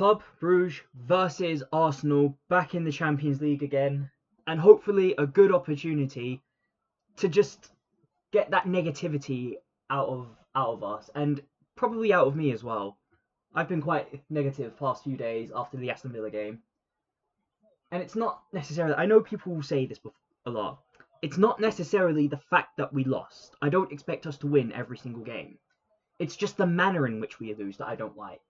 Club Brugge versus Arsenal back in the Champions League again, and hopefully a good opportunity to just get that negativity out of us, and probably out of me as well. I've been quite negative past few days after the Aston Villa game, and it's not necessarily. I know people will say this a lot. It's not necessarily the fact that we lost. I don't expect us to win every single game. It's just the manner in which we lose that I don't like.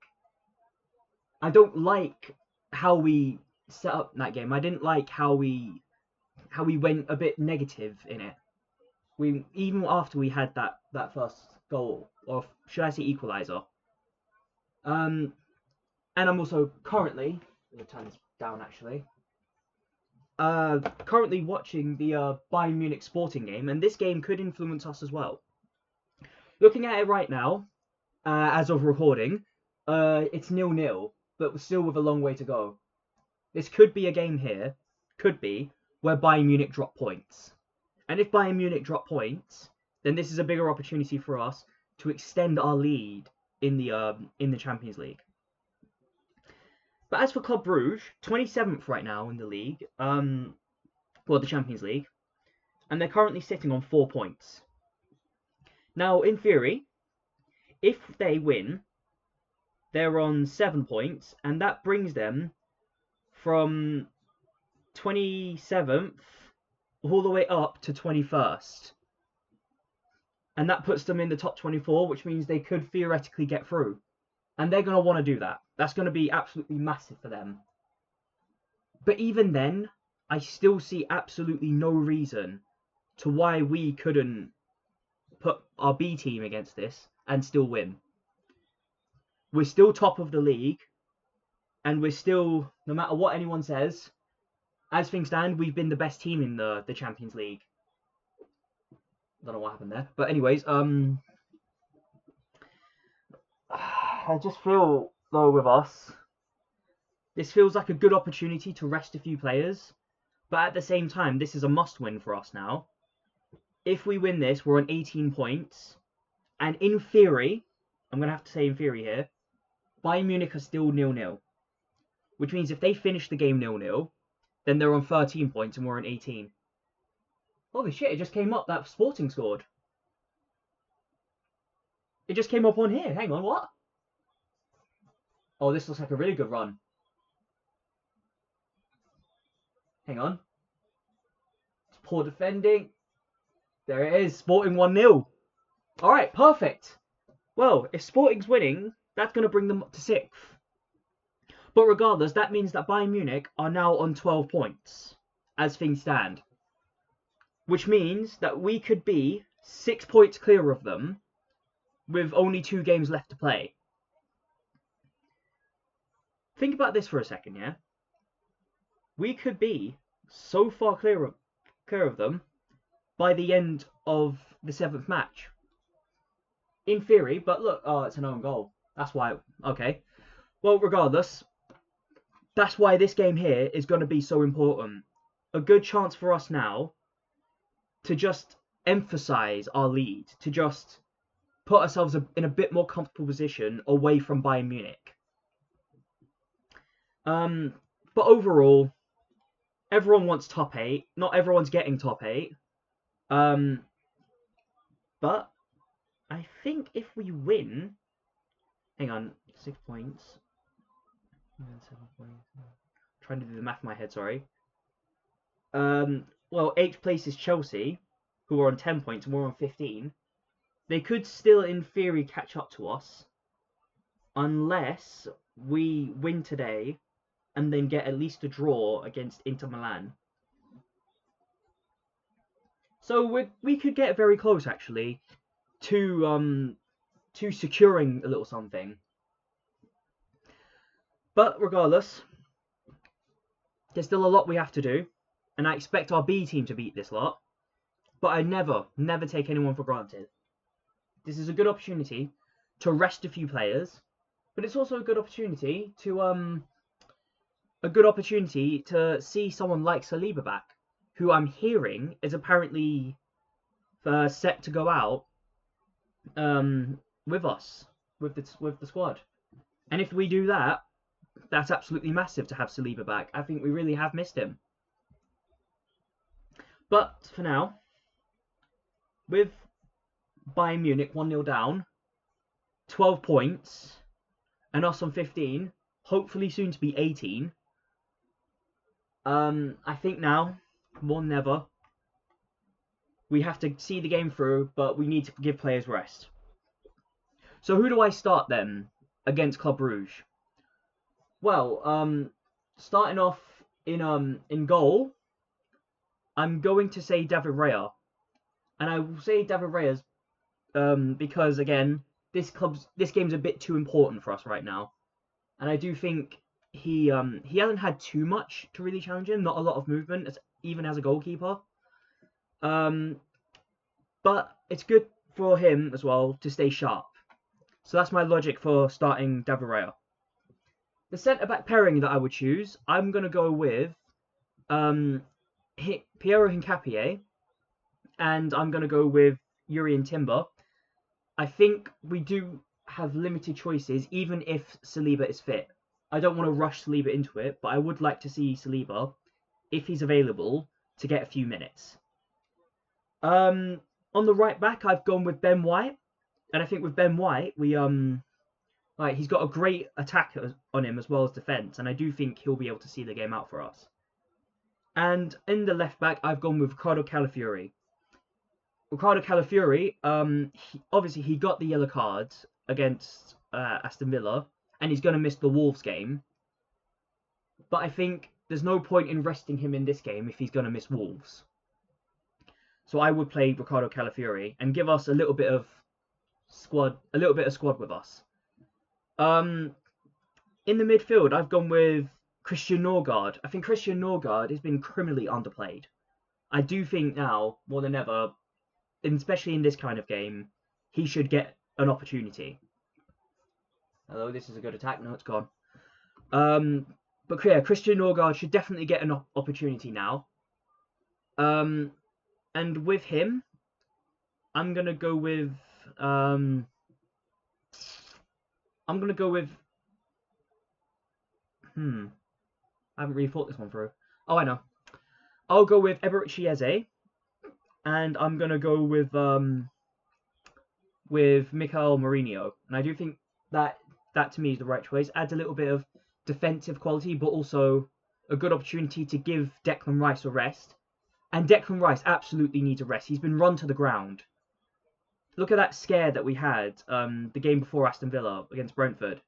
I don't like how we set up that game. I didn't like how we went a bit negative in it. We even after we had that first goal, or should I say equaliser. And I'm also currently, let me turn this down actually. Currently watching the Bayern Munich Sporting game, and this game could influence us as well. Looking at it right now, as of recording, it's 0-0. But still with a long way to go. This could be a game here, where Bayern Munich drop points. And if Bayern Munich drop points, then this is a bigger opportunity for us to extend our lead in the Champions League. But as for Club Brugge, 27th right now in the league, the Champions League, and they're currently sitting on 4 points. Now, in theory, if they win, they're on 7 points, and that brings them from 27th all the way up to 21st. And that puts them in the top 24, which means they could theoretically get through. And they're going to want to do that. That's going to be absolutely massive for them. But even then, I still see absolutely no reason to why we couldn't put our B team against this and still win. We're still top of the league, and we're still, no matter what anyone says, as things stand, we've been the best team in the Champions League. Don't know what happened there, but anyways, I just feel though with us, this feels like a good opportunity to rest a few players, but at the same time, this is a must-win for us now. If we win this, we're on 18 points, and in theory, I'm gonna have to say in theory here, Bayern Munich are still 0-0. Which means if they finish the game 0-0, then they're on 13 points and we're on 18. Holy shit, it just came up that Sporting scored. It just came up on here. Hang on, what? Oh, this looks like a really good run. Hang on. It's poor defending. There it is. Sporting 1-0. Alright, perfect. Well, if Sporting's winning, that's going to bring them up to 6th. But regardless, that means that Bayern Munich are now on 12 points, as things stand. Which means that we could be 6 points clear of them, with only 2 games left to play. Think about this for a second, yeah? We could be so far clear of them by the end of the 7th match. In theory, but look, oh, it's an own goal. That's why, okay. Well, regardless, that's why this game here is going to be so important. A good chance for us now to just emphasise our lead, to just put ourselves in a bit more comfortable position away from Bayern Munich. But overall, everyone wants top 8. Not everyone's getting top 8. But I think if we win, hang on, 6 points. 7 points. Trying to do the math in my head, sorry. Well, 8th place is Chelsea, who are on 10 points, and we're on 15. They could still, in theory, catch up to us, unless we win today and then get at least a draw against Inter Milan. So we could get very close, actually, to securing a little something. But regardless, there's still a lot we have to do, and I expect our B team to beat this lot. But I never take anyone for granted. This is a good opportunity to rest a few players, but it's also a good opportunity to see someone like Saliba back, who I'm hearing is apparently set to go out with us, with the squad. And if we do that, that's absolutely massive to have Saliba back. I think we really have missed him. But for now, with Bayern Munich 1-0 down, 12 points, and us on 15, hopefully soon to be 18. I think now, more than ever, we have to see the game through, but we need to give players rest. So who do I start then against Club Brugge? Well, starting off in goal, I'm going to say David Raya, and I will say David Raya's because again, this game's a bit too important for us right now, and I do think he hasn't had too much to really challenge him, not a lot of movement, even as a goalkeeper. But it's good for him as well to stay sharp. So that's my logic for starting David Raya. The centre-back pairing that I would choose, I'm going to go with Piero Hincapié, and I'm going to go with Jurrien Timber. I think we do have limited choices, even if Saliba is fit. I don't want to rush Saliba into it, but I would like to see Saliba, if he's available, to get a few minutes. On the right back, I've gone with Ben White, and I think with Ben White, he's got a great attack on him as well as defence, and I do think he'll be able to see the game out for us. And in the left back, I've gone with Ricardo Calafiori. Ricardo Calafiori, obviously he got the yellow card against Aston Villa, and he's going to miss the Wolves game. But I think there's no point in resting him in this game if he's going to miss Wolves. So I would play Ricardo Calafiori and give us a little bit of squad with us. In the midfield, I've gone with Christian Norgard. I think Christian Norgard has been criminally underplayed. I do think now, more than ever, especially in this kind of game, he should get an opportunity. Hello, this is a good attack. No, it's gone. But yeah, Christian Norgard should definitely get an opportunity now. And with him, I'm gonna go with I haven't really thought this one through. Oh, I know. I'll go with Eberechi Eze, and I'm gonna go with Mikael Mourinho, and I do think that to me is the right choice. Adds a little bit of defensive quality, but also a good opportunity to give Declan Rice a rest. And Declan Rice absolutely needs a rest. He's been run to the ground. Look at that scare that we had the game before Aston Villa against Brentford.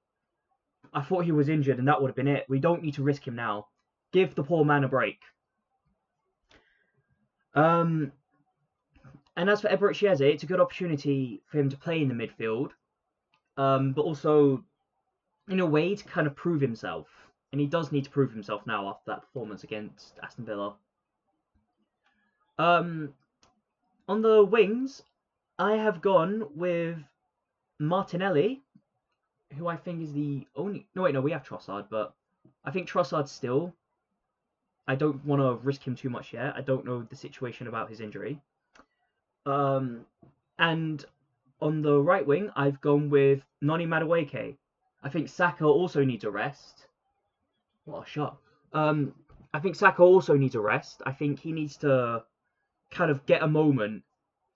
I thought he was injured and that would have been it. We don't need to risk him now. Give the poor man a break. And as for Eberechi Eze, it's a good opportunity for him to play in the midfield. But also, in a way, to kind of prove himself. And he does need to prove himself now after that performance against Aston Villa. On the wings, I have gone with Martinelli, who I think is the only... No, wait, no, we have Trossard, but I think Trossard still... I don't want to risk him too much yet. I don't know the situation about his injury. And on the right wing, I've gone with Noni Madueke. I think Saka also needs a rest. What a shot. I think Saka also needs a rest. I think he needs to kind of get a moment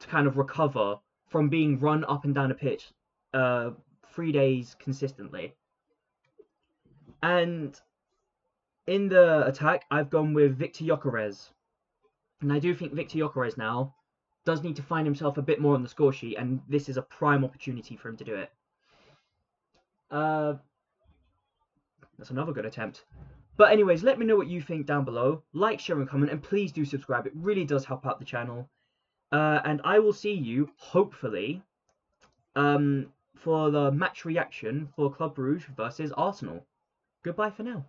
to kind of recover from being run up and down a pitch 3 days consistently. And in the attack, I've gone with Victor Gyökeres. And I do think Victor Gyökeres now does need to find himself a bit more on the score sheet, and this is a prime opportunity for him to do it. That's another good attempt. But anyways, let me know what you think down below. Like, share, and comment, and please do subscribe. It really does help out the channel. And I will see you, hopefully, for the match reaction for Club Brugge versus Arsenal. Goodbye for now.